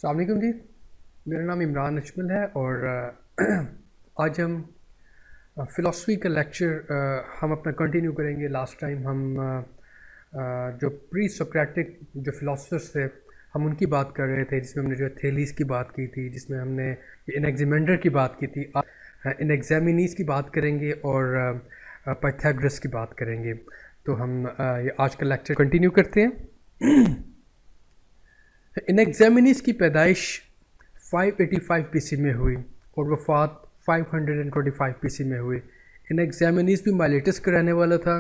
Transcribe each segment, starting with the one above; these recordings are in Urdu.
السلام علیکم جی، میرا نام عمران اجمل ہے اور آج ہم فلاسفی کا لیکچر ہم اپنا کنٹینیو کریں گے۔ لاسٹ ٹائم ہم جو پری سوکریٹک جو فلاسفرس تھے ہم ان کی بات کر رہے تھے، جس میں ہم نے جو تھیلیس کی بات کی تھی، جس میں ہم نے انیگزیمینڈر کی بات کی تھی، انیگزیمینیز کی بات کریں گے اور پائتھاگورس کی بات کریں گے۔ تو ہم یہ آج کا لیکچر کنٹینیو کرتے ہیں۔ انیگزیمینیز کی پیدائش 585 پی سی میں ہوئی اور وفات 525 پی سی میں ہوئی۔ انیگزیمینیز بھی مائلیٹس کا رہنے والا تھا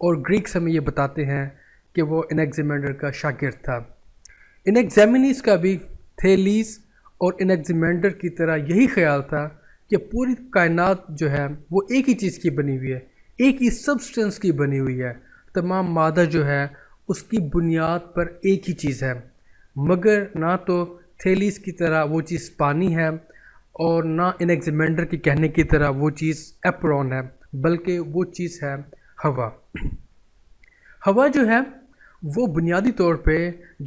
اور گریکس ہمیں یہ بتاتے ہیں کہ وہ انیگزیمینڈر کا شاگرد تھا۔ انیگزیمینیز کا بھی تھیلیس اور انیگزیمینڈر کی طرح یہی خیال تھا کہ پوری کائنات جو ہے وہ ایک ہی چیز کی بنی ہوئی ہے، ایک ہی سبسٹنس کی بنی ہوئی ہے، تمام مادہ جو ہے اس کی بنیاد پر ایک ہی چیز ہے، مگر نہ تو تھیلیس کی طرح وہ چیز پانی ہے اور نہ انیگزیمینڈر کے کہنے کی طرح وہ چیز ایپرون ہے، بلکہ وہ چیز ہے ہوا۔ ہوا جو ہے وہ بنیادی طور پہ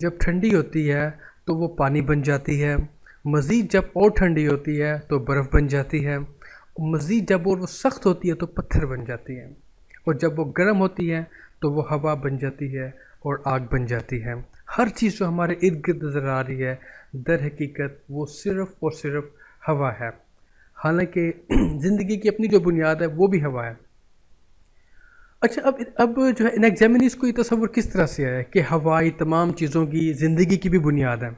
جب ٹھنڈی ہوتی ہے تو وہ پانی بن جاتی ہے، مزید جب اور ٹھنڈی ہوتی ہے تو برف بن جاتی ہے، مزید جب اور وہ سخت ہوتی ہے تو پتھر بن جاتی ہے، اور جب وہ گرم ہوتی ہے تو وہ ہوا بن جاتی ہے اور آگ بن جاتی ہے۔ ہر چیز جو ہمارے ارد گرد نظر آ رہی ہے در حقیقت وہ صرف اور صرف ہوا ہے، حالانکہ زندگی کی اپنی جو بنیاد ہے وہ بھی ہوا ہے۔ اچھا، اب جو ہے انیگزیمینیز کو یہ تصور کس طرح سے ہے کہ ہوائی تمام چیزوں کی زندگی کی بھی بنیاد ہے؟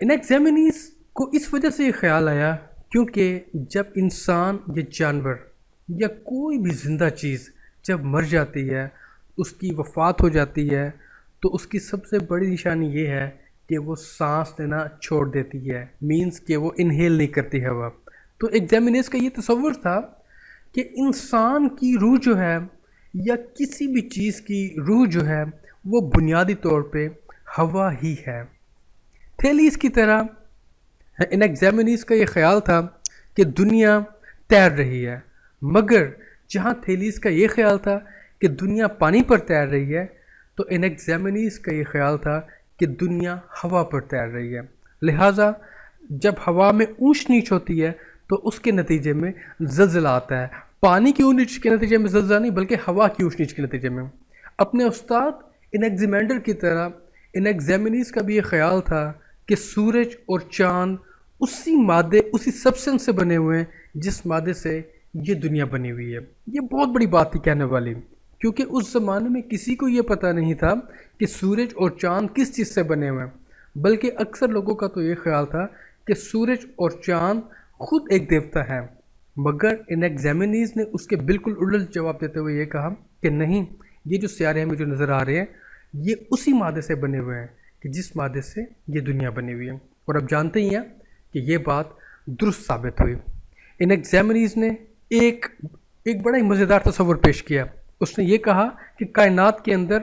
انیگزیمینیز کو اس وجہ سے یہ خیال آیا کیونکہ جب انسان یا جانور یا کوئی بھی زندہ چیز جب مر جاتی ہے، اس کی وفات ہو جاتی ہے، تو اس کی سب سے بڑی نشانی یہ ہے کہ وہ سانس لینا چھوڑ دیتی ہے، مینز کہ وہ انہیل نہیں کرتی ہوا۔ تو ایگزیمینیز کا یہ تصور تھا کہ انسان کی روح جو ہے یا کسی بھی چیز کی روح جو ہے وہ بنیادی طور پہ ہوا ہی ہے۔ تھیلیس کی طرح انیگزیمینیز کا یہ خیال تھا کہ دنیا تیر رہی ہے، مگر جہاں تھیلیس کا یہ خیال تھا کہ دنیا پانی پر تیر رہی ہے، تو انیگزیمینیز کا یہ خیال تھا کہ دنیا ہوا پر تیر رہی ہے۔ لہٰذا جب ہوا میں اونچ نیچ ہوتی ہے تو اس کے نتیجے میں زلزلہ آتا ہے، پانی کی اونچ نیچ کے نتیجے میں زلزلہ نہیں بلکہ ہوا کی اونچ نیچ کے نتیجے میں۔ اپنے استاد انیگزیمینڈر کی طرح انیگزیمینیز کا بھی یہ خیال تھا کہ سورج اور چاند اسی مادے اسی سبسٹنس سے بنے ہوئے ہیں جس مادے سے یہ دنیا بنی ہوئی ہے۔ یہ بہت بڑی بات تھی کہنے والی، کیونکہ اس زمانے میں کسی کو یہ پتہ نہیں تھا کہ سورج اور چاند کس چیز سے بنے ہوئے ہیں، بلکہ اکثر لوگوں کا تو یہ خیال تھا کہ سورج اور چاند خود ایک دیوتا ہے، مگر انیگزیمینیز نے اس کے بالکل الٹ جواب دیتے ہوئے یہ کہا کہ نہیں، یہ جو سیارے ہمیں جو نظر آ رہے ہیں یہ اسی مادے سے بنے ہوئے ہیں کہ جس مادے سے یہ دنیا بنی ہوئی ہے، اور اب جانتے ہی ہیں کہ یہ بات درست ثابت ہوئی۔ انیگزیمینیز نے ایک بڑا ہی مزیدار تصور پیش کیا۔ اس نے یہ کہا کہ کائنات کے اندر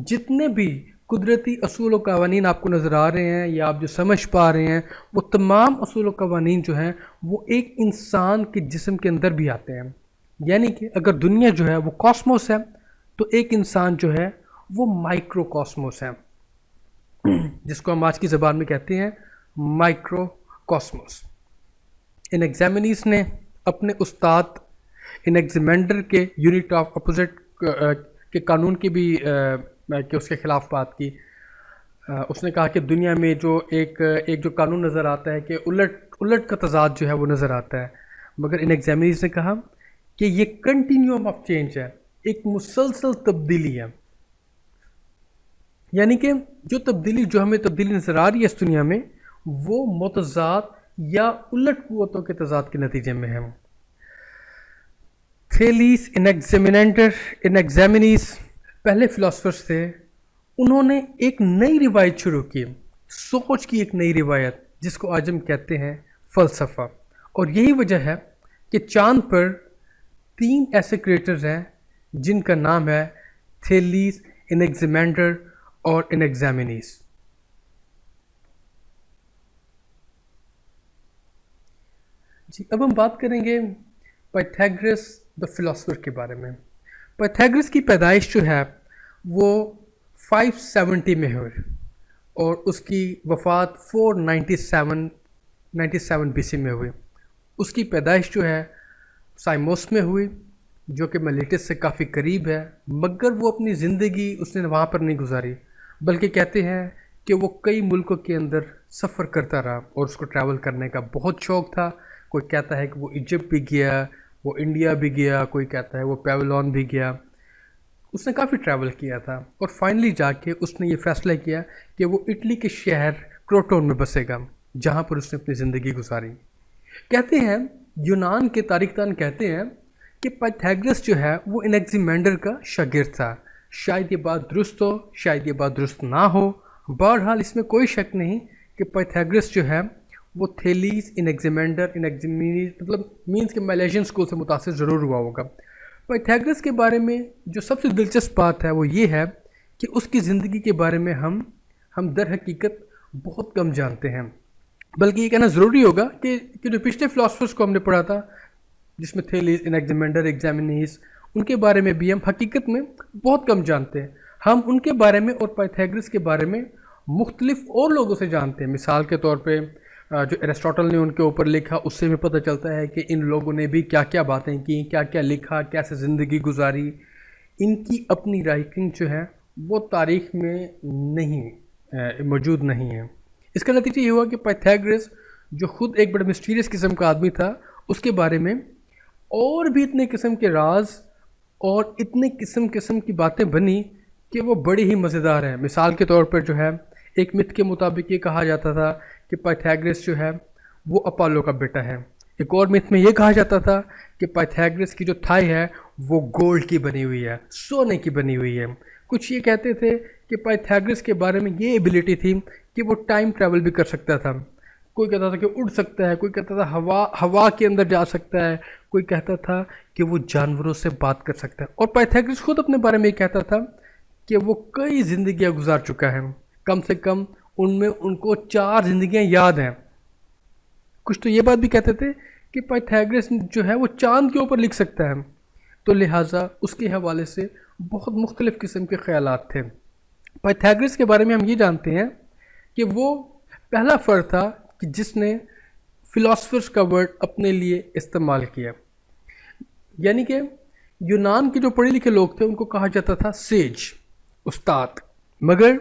جتنے بھی قدرتی اصول و قوانین آپ کو نظر آ رہے ہیں یا آپ جو سمجھ پا رہے ہیں، وہ تمام اصول و قوانین جو ہیں وہ ایک انسان کے جسم کے اندر بھی آتے ہیں، یعنی کہ اگر دنیا جو ہے وہ کاسموس ہے تو ایک انسان جو ہے وہ مائکرو کاسموس ہے، جس کو ہم آج کی زبان میں کہتے ہیں مائکرو کاسموس۔ انیگزیمینیز نے اپنے استاد انیگزیمینڈر کے یونٹ آف اپوزٹ کے قانون کی بھی کہ اس کے خلاف بات کی۔ اس نے کہا کہ دنیا میں جو ایک جو قانون نظر آتا ہے کہ الٹ کا تضاد جو ہے وہ نظر آتا ہے، مگر انیگزیمینیز نے کہا کہ یہ کنٹینیوم آف چینج ہے، ایک مسلسل تبدیلی ہے، یعنی کہ جو ہمیں تبدیلی نظر آ رہی ہے اس دنیا میں وہ متضاد یا الٹ قوتوں کے تضاد کے نتیجے میں ہے۔ تھیلیس، انیگزیمینیز پہلے فلاسفرز تھے، انہوں نے ایک نئی روایت شروع کی، سوچ کی ایک نئی روایت جس کو آج ہم کہتے ہیں فلسفہ، اور یہی وجہ ہے کہ چاند پر 3 ایسے کریٹرز ہیں جن کا نام ہے تھیلیس، انیگزیمینڈر اور انیگزیمینیز۔ جی، اب ہم بات کریں گے پائتھاگورس دا فلاسفر کے بارے میں۔ پائتھاگورس کی پیدائش جو ہے وہ 570 میں ہوئی اور اس کی وفات 497 BC میں ہوئی. اس کی پیدائش جو ہے سائموس میں ہوئی جو کہ میلیٹس سے کافی قریب ہے، مگر وہ اپنی زندگی اس نے وہاں پر نہیں گزاری، بلکہ کہتے ہیں کہ وہ کئی ملکوں کے اندر سفر کرتا رہا اور اس کو ٹریول کرنے کا بہت شوق تھا. کوئی کہتا ہے کہ وہ ایجپٹ بھی گیا، وہ انڈیا بھی گیا، کوئی کہتا ہے وہ پیولون بھی گیا. اس نے کافی ٹریول کیا تھا اور فائنلی جا کے اس نے یہ فیصلہ کیا کہ وہ اٹلی کے شہر کروٹون میں بسے گا جہاں پر اس نے اپنی زندگی گزاری. کہتے ہیں یونان کے تاریخ دان کہتے ہیں کہ پائتھاگرس جو ہے وہ انیگزیمینڈر کا شاگرد تھا. شاید یہ بات درست ہو، شاید یہ بات درست نہ ہو، بہرحال اس میں کوئی شک نہیں کہ پائتھاگرس جو ہے وہ تھیلیس انیگزیمینڈر مطلب مینس کہ میلیشین اسکول سے متاثر ضرور ہوا ہوگا. پائتھاگرس کے بارے میں جو سب سے دلچسپ بات ہے وہ یہ ہے کہ اس کی زندگی کے بارے میں ہم در حقیقت بہت کم جانتے ہیں. بلکہ یہ کہنا ضروری ہوگا کہ جو پچھلے فلاسفرس کو ہم نے پڑھا تھا جس میں تھیلیس، انیگزیمینڈر، ایگزامینیس، ان کے بارے میں بھی ہم حقیقت میں بہت کم جانتے ہیں. ہم ان کے بارے میں اور پائتھاگرس کے بارے میں مختلف اور لوگوں سے جانتے ہیں. مثال کے طور پہ جو ایرسٹوٹل نے ان کے اوپر لکھا اس سے بھی پتہ چلتا ہے کہ ان لوگوں نے بھی کیا کیا باتیں کی، کیا کیا لکھا، کیسے زندگی گزاری. ان کی اپنی رائٹنگ جو ہے وہ تاریخ میں موجود نہیں ہے. اس کا نتیجہ یہ ہوا کہ پائتھاگرس جو خود ایک بڑا مسٹیریس قسم کا آدمی تھا، اس کے بارے میں اور بھی اتنے قسم کے راز اور اتنے قسم کی باتیں بنی کہ وہ بڑی ہی مزیدار ہیں. مثال کے طور پر جو ہے ایک مت کے مطابق یہ کہا جاتا تھا کہ پائتھاگرس جو ہے وہ اپولو کا بیٹا ہے. ایک اور مت میں یہ کہا جاتا تھا کہ پائتھاگرس کی جو تھائی ہے وہ گولڈ کی بنی ہوئی ہے، سونے کی بنی ہوئی ہے. کچھ یہ کہتے تھے کہ پائتھاگرس کے بارے میں یہ ایبلٹی تھی کہ وہ ٹائم ٹریول بھی کر سکتا تھا. کوئی کہتا تھا کہ اڑ سکتا ہے، کوئی کہتا تھا ہوا کے اندر جا سکتا ہے، کوئی کہتا تھا کہ وہ جانوروں سے بات کر سکتا ہے. اور پائتھاگرس خود اپنے بارے میں یہ کہتا تھا کہ وہ کئی زندگیاں گزار چکا ہے، کم سے کم ان میں ان کو 4 زندگیاں یاد ہیں. کچھ تو یہ بات بھی کہتے تھے کہ پائتھاگرس جو ہے وہ چاند کے اوپر لکھ سکتا ہے. تو لہٰذا اس کے حوالے سے بہت مختلف قسم کے خیالات تھے. پائتھاگرس کے بارے میں ہم یہ جانتے ہیں کہ وہ پہلا فرد تھا کہ جس نے فلاسفرس کا ورڈ اپنے لیے استعمال کیا. یعنی کہ یونان کے جو پڑھے لکھے لوگ تھے ان کو کہا جاتا تھا سیج، استاد. مگر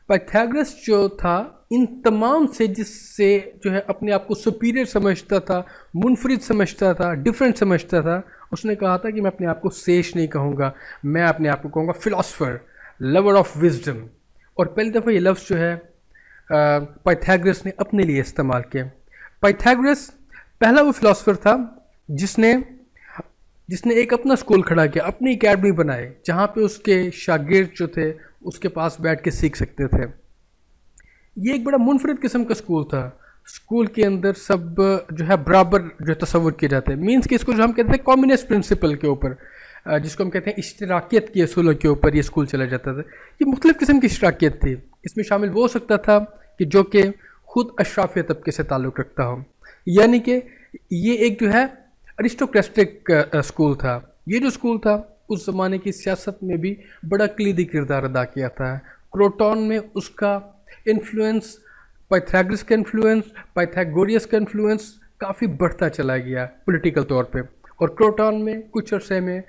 پائتھاگرس جو تھا ان تمام سیجز سے جو ہے اپنے آپ کو سپیریئر سمجھتا تھا، منفرد سمجھتا تھا، ڈیفرنٹ سمجھتا تھا. اس نے کہا تھا کہ میں اپنے آپ کو سیج نہیں کہوں گا، میں اپنے آپ کو کہوں گا فلاسفر، لور آف وزڈم. اور پہلی دفعہ یہ لفظ جو ہے پائتھاگرس نے اپنے لیے استعمال کیا. پائتھاگرس پہلا وہ فلاسفر تھا جس نے ایک اپنا اسکول کھڑا کیا، اپنی اکیڈمی بنائے جہاں پہ اس کے شاگرد جو تھے اس کے پاس بیٹھ کے سیکھ سکتے تھے. یہ ایک بڑا منفرد قسم کا اسکول تھا. اسکول کے اندر سب جو ہے برابر جو تصور کیے جاتے ہیں، مینس کہ اس کو جو ہم کہتے ہیں کمیونسٹ پرنسپل کے اوپر، جس کو ہم کہتے ہیں اشتراکیت کے اصولوں کے اوپر یہ اسکول چلا جاتا تھا. یہ مختلف قسم کی اشتراکیت تھی. اس میں شامل وہ ہو سکتا تھا کہ جو کہ خود اشرافیہ طبقے سے تعلق رکھتا ہو، یعنی کہ یہ ایک جو ہے ارسٹوکریٹک اسکول تھا. یہ جو اسکول تھا اس زمانے کی سیاست میں بھی بڑا کلیدی کردار ادا کیا تھا. کروٹون میں اس کا انفلوئنس، پائتھاگرس کا انفلوئنس، پائتھاگوریس کا انفلوئنس کافی بڑھتا چلا گیا پولیٹیکل طور پہ. اور کروٹون میں کچھ عرصے میں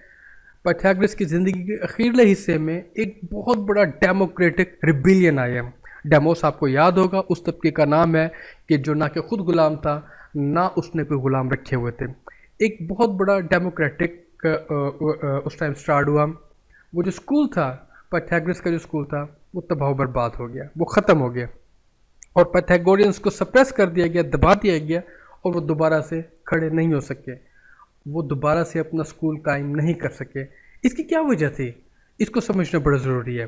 پائتھاگرس کی زندگی کے اخیرلے حصے میں ایک بہت بڑا ڈیموکریٹک ریبیلین آیا. ڈیموس آپ کو یاد ہوگا اس طبقے کا نام ہے کہ جو نہ کہ خود غلام تھا نہ اس نے کوئی غلام رکھے ہوئے تھے. ایک بہت بڑا ڈیموکریٹک اس ٹائم سٹارٹ ہوا. وہ جو اسکول تھا پائتھاگرس کا جو اسکول تھا وہ تباہ و برباد ہو گیا، وہ ختم ہو گیا. اور پائتھاگورینس کو سپریس کر دیا گیا، دبا دیا گیا اور وہ دوبارہ سے کھڑے نہیں ہو سکے. وہ دوبارہ سے اپنا اسکول قائم نہیں کر سکے. اس کی کیا وجہ تھی؟ اس کو سمجھنا بڑا ضروری ہے.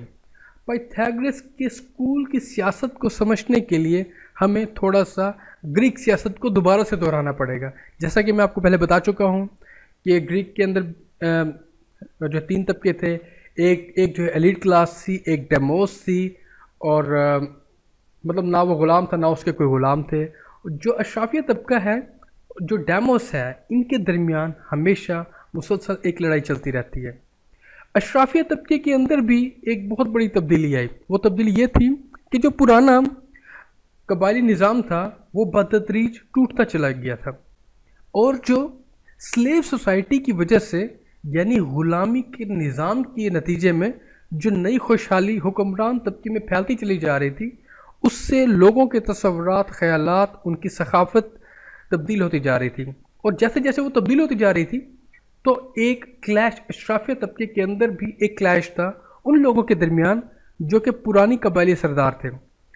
پائتھاگرس کے اسکول کی سیاست کو سمجھنے کے لیے ہمیں تھوڑا سا گریک سیاست کو دوبارہ سے دہرانا پڑے گا. جیسا کہ میں آپ کو پہلے بتا چکا ہوں کہ گریک کے اندر جو 3 طبقے تھے، ایک جو ہے ایلیٹ کلاس تھی، ایک ڈیموس تھی، اور مطلب نہ وہ غلام تھا نہ اس کے کوئی غلام تھے. جو اشرافیہ طبقہ ہے، جو ڈیموس ہے، ان کے درمیان ہمیشہ مسلسل ایک لڑائی چلتی رہتی ہے. اشرافیہ طبقے کے اندر بھی ایک بہت بڑی تبدیلی آئی. وہ تبدیلی یہ تھی کہ جو پرانا قبائلی نظام تھا وہ بتدریج ٹوٹتا چلا گیا تھا، اور جو سلیو سوسائٹی کی وجہ سے یعنی غلامی کے نظام کے نتیجے میں جو نئی خوشحالی حکمران طبقے میں پھیلتی چلی جا رہی تھی، اس سے لوگوں کے تصورات، خیالات، ان کی ثقافت تبدیل ہوتی جا رہی تھی، اور جیسے جیسے وہ تبدیل ہوتی جا رہی تھی تو ایک کلیش اشرافیہ طبقے کے اندر بھی ایک کلیش تھا ان لوگوں کے درمیان جو کہ پرانی قبائلی سردار تھے،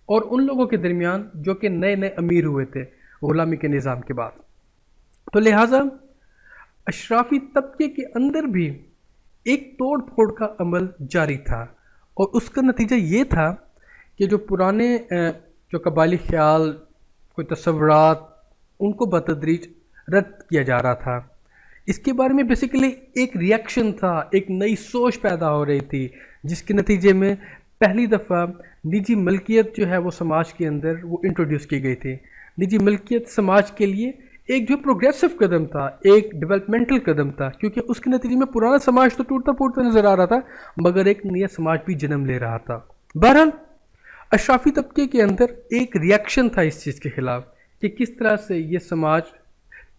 اور ان لوگوں کے درمیان جو کہ نئے نئے امیر ہوئے تھے غلامی کے نظام کے بعد۔ تو لہٰذا اشرافی طبقے کے اندر بھی ایک توڑ پھوڑ کا عمل جاری تھا، اور اس کا نتیجہ یہ تھا کہ جو پرانے جو قبائلی خیال، کوئی تصورات، ان کو بتدریج رد کیا جا رہا تھا۔ اس کے بارے میں بیسیکلی ایک ریئیکشن تھا، ایک نئی سوچ پیدا ہو رہی تھی، جس کے نتیجے میں پہلی دفعہ نجی ملکیت جو ہے وہ سماج کے اندر وہ انٹروڈیوس کی گئی تھی۔ نجی ملکیت سماج کے لیے ایک جو پروگریسو قدم تھا، ایک ڈیولپمنٹل قدم تھا، کیونکہ اس کے نتیجے میں پرانا سماج تو ٹوٹتا پھوٹتا نظر آ رہا تھا، مگر ایک نیا سماج بھی جنم لے رہا تھا۔ بہرحال اشرافی طبقے کے اندر ایک ریئیکشن تھا اس چیز کے خلاف کہ کس طرح سے یہ سماج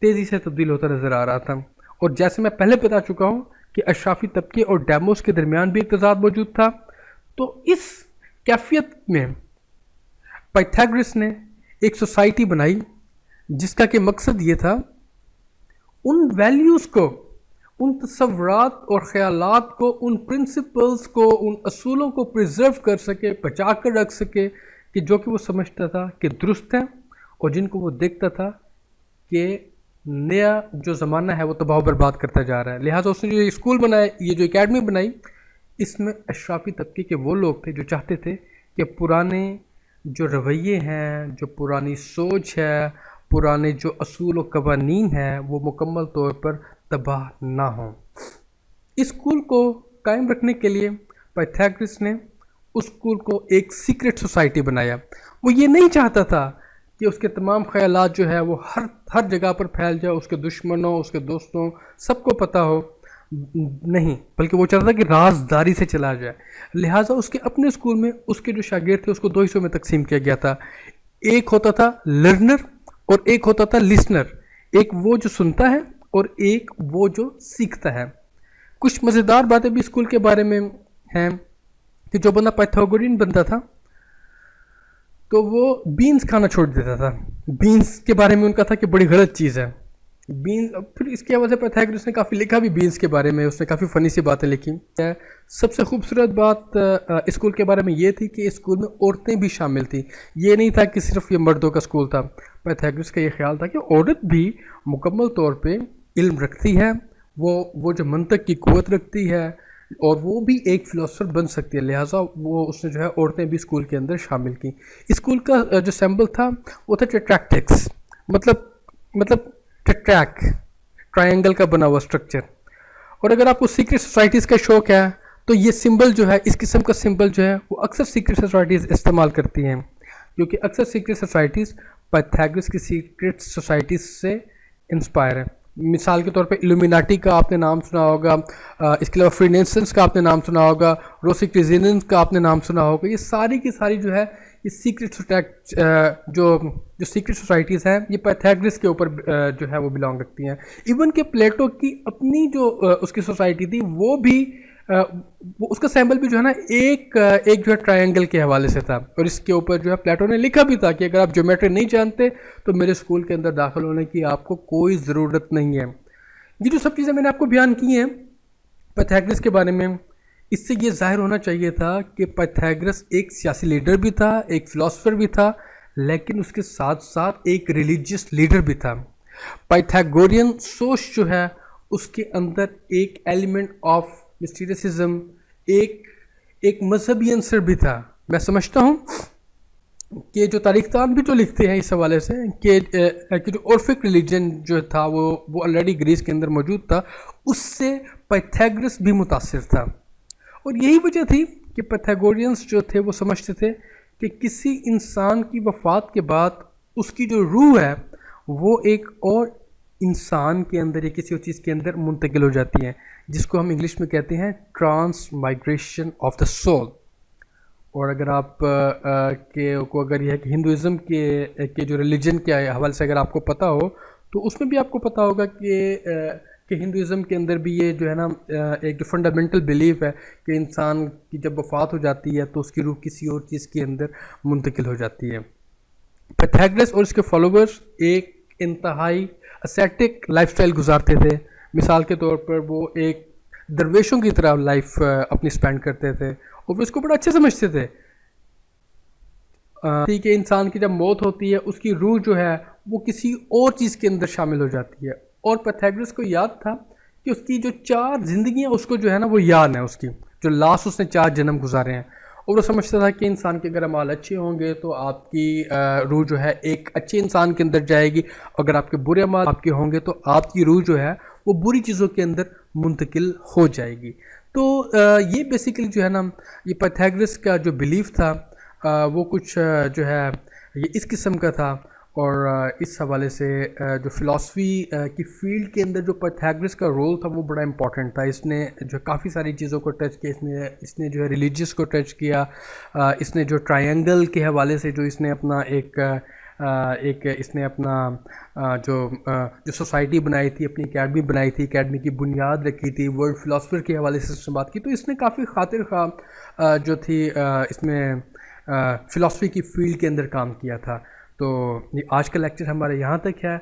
تیزی سے تبدیل ہوتا نظر آ رہا تھا، اور جیسے میں پہلے بتا چکا ہوں کہ اشرافی طبقے اور ڈیموس کے درمیان بھی ایک تضاد موجود تھا۔ تو اس کیفیت میں پائتھاگورس نے ایک سوسائٹی بنائی جس کا کہ مقصد یہ تھا ان ویلیوز کو، ان تصورات اور خیالات کو، ان پرنسپلز کو، ان اصولوں کو پریزرو کر سکے، بچا کر رکھ سکے کہ جو کہ وہ سمجھتا تھا کہ درست ہیں، اور جن کو وہ دیکھتا تھا کہ نیا جو زمانہ ہے وہ تباہ و برباد کرتا جا رہا ہے۔ لہٰذا اس نے جو اسکول بنایا، یہ جو اکیڈمی بنائی، اس میں اشرافی طبقے کے وہ لوگ تھے جو چاہتے تھے کہ پرانے جو رویے ہیں، جو پرانی سوچ ہے، پرانے جو اصول و قوانین ہیں، وہ مکمل طور پر تباہ نہ ہوں۔ اسکول کو قائم رکھنے کے لیے پائتھاگورس نے اس اسکول کو ایک سیکرٹ سوسائٹی بنایا۔ وہ یہ نہیں چاہتا تھا کہ اس کے تمام خیالات جو ہے وہ ہر جگہ پر پھیل جائے، اس کے دشمنوں، اس کے دوستوں، سب کو پتہ ہو، نہیں، بلکہ وہ چاہتا تھا کہ رازداری سے چلا جائے۔ لہٰذا اس کے اپنے اسکول میں اس کے جو شاگرد تھے اس کو 2 حصوں میں تقسیم کیا گیا تھا۔ ایک ہوتا تھا لرنر اور ایک ہوتا تھا لسنر، ایک وہ جو سنتا ہے اور ایک وہ جو سیکھتا ہے۔ کچھ مزیدار باتیں بھی اسکول کے بارے میں ہیں کہ جو بندہ پائتھاگورین بنتا تھا تو وہ بینز کھانا چھوڑ دیتا تھا۔ بینز کے بارے میں ان کا تھا کہ بڑی غلط چیز ہے بینز۔ پھر اس کی وجہ سے پائتھاگورس نے کافی لکھا بھی بینز کے بارے میں، اس نے کافی فنی سی باتیں لکھی۔ سب سے خوبصورت بات اسکول کے بارے میں یہ تھی کہ اسکول میں عورتیں بھی شامل تھیں۔ یہ نہیں تھا کہ صرف یہ مردوں کا اسکول تھا، پائتھاگورس کا یہ خیال تھا کہ عورت بھی مکمل طور پہ علم رکھتی ہے، وہ جو منطق کی قوت رکھتی ہے، اور وہ بھی ایک فلاسفر بن سکتی ہے۔ لہٰذا وہ اس نے جو ہے عورتیں بھی اسکول کے اندر شامل کی۔ اسکول کا جو سمبل تھا وہ تھا ٹیٹریکٹکس، مطلب ٹیٹریک، ٹرائنگل کا بنا ہوا اسٹرکچر۔ اور اگر آپ کو سیکرٹ سوسائٹیز کا شوق ہے تو یہ سمبل جو ہے، اس قسم کا سمبل جو ہے وہ اکثر سیکرٹ سوسائٹیز استعمال کرتی ہیں، کیونکہ اکثر سیکرٹ سوسائٹیز پائتھاگورس کی سیکرٹ سوسائٹیز سے انسپائر ہے۔ مثال کے طور پہ ایلومیناٹی کا آپ نے نام سنا ہوگا، اس کے علاوہ فرینیسنس کا آپ نے نام سنا ہوگا، روسیکریزیننس کا آپ نے نام سنا ہوگا۔ یہ ساری کی ساری جو ہے یہ سیکرٹ جو سیکرٹ سوسائٹیز ہیں یہ پائتھاگورس کے اوپر جو ہے وہ بلانگ رکھتی ہیں۔ ایون کہ پلیٹو کی اپنی جو اس کی سوسائٹی تھی وہ بھی اس کا سیمبل بھی جو ہے نا ایک جو ہے ٹرائنگل کے حوالے سے تھا، اور اس کے اوپر جو ہے پلیٹو نے لکھا بھی تھا کہ اگر آپ جیومیٹری نہیں جانتے تو میرے اسکول کے اندر داخل ہونے کی آپ کو کوئی ضرورت نہیں ہے۔ یہ جو سب چیزیں میں نے آپ کو بیان کی ہیں پائتھاگورس کے بارے میں، اس سے یہ ظاہر ہونا چاہیے تھا کہ پائتھاگورس ایک سیاسی لیڈر بھی تھا، ایک فلاسفر بھی تھا، لیکن اس کے ساتھ ساتھ ایک ریلیجیس لیڈر بھی تھا۔ پائتھاگورین سوچ جو ہے اس کے اندر ایک ایلیمنٹ آف مسٹیریسزم، ایک مذہبی عنصر بھی تھا۔ میں سمجھتا ہوں کہ جو تاریخ دان بھی جو لکھتے ہیں اس حوالے سے کہ جو اورفک ریلیجن جو تھا وہ آلریڈی گریس کے اندر موجود تھا، اس سے پائتھاگورس بھی متاثر تھا، اور یہی وجہ تھی کہ پائتھاگورینس جو تھے وہ سمجھتے تھے کہ کسی انسان کی وفات کے بعد اس کی جو روح ہے وہ ایک اور انسان کے اندر یا کسی اور چیز کے اندر منتقل ہو جاتی ہے، جس کو ہم انگلش میں کہتے ہیں transmigration of the soul. اور اگر آپ کے کو اگر یہ ہے کہ ہندوازم کے جو ریلیجن کے حوالے سے اگر آپ کو پتہ ہو تو اس میں بھی آپ کو پتہ ہوگا کہ ہندوازم کے اندر بھی یہ جو ہے نا ایک جو فنڈامنٹل بیلیف ہے کہ انسان کی جب وفات ہو جاتی ہے تو اس کی روح کسی اور چیز کے اندر منتقل ہو جاتی ہے۔ پیتھاگرس اور اس کے فالوورز ایک انتہائی اسیٹک لائف سٹائل گزارتے تھے۔ مثال کے طور پر وہ ایک درویشوں کی طرح لائف اپنی سپینڈ کرتے تھے اور وہ اس کو بڑا اچھے سمجھتے تھے کہ انسان کی جب موت ہوتی ہے اس کی روح جو ہے وہ کسی اور چیز کے اندر شامل ہو جاتی ہے، اور پیتھاگرس کو یاد تھا کہ اس کی جو 4 زندگیاں اس کو جو ہے نا وہ یاد ہیں، اس کی جو لاسٹ اس نے 4 جنم گزارے ہیں، اور وہ سمجھتا تھا کہ انسان کے اگر اعمال اچھے ہوں گے تو آپ کی روح جو ہے ایک اچھے انسان کے اندر جائے گی، اگر آپ کے برے اعمال آپ کے ہوں گے تو آپ کی روح جو ہے وہ بری چیزوں کے اندر منتقل ہو جائے گی۔ تو یہ بیسیکلی جو ہے نا یہ پیتھاگرس کا جو بلیف تھا وہ کچھ جو ہے یہ اس قسم کا تھا، اور اس حوالے سے جو فلاسفی کی فیلڈ کے اندر جو پیتھاگرس کا رول تھا وہ بڑا امپورٹنٹ تھا۔ اس نے جو کافی ساری چیزوں کو ٹچ کیا، اس نے جو ہے ریلیجیس کو ٹچ کیا، اس نے جو ٹرائنگل کے حوالے سے جو اس نے اپنا اس نے اپنا جو سوسائٹی بنائی تھی، اپنی اکیڈمی بنائی تھی، اکیڈمی کی بنیاد رکھی تھی، ورلڈ فلاسفر کے حوالے سے اس نے بات کی، تو اس نے کافی خاطر خواہ جو تھی اس میں فلاسفی کی فیلڈ کے اندر کام کیا تھا۔ تو آج کا لیکچر ہمارے یہاں تک ہے۔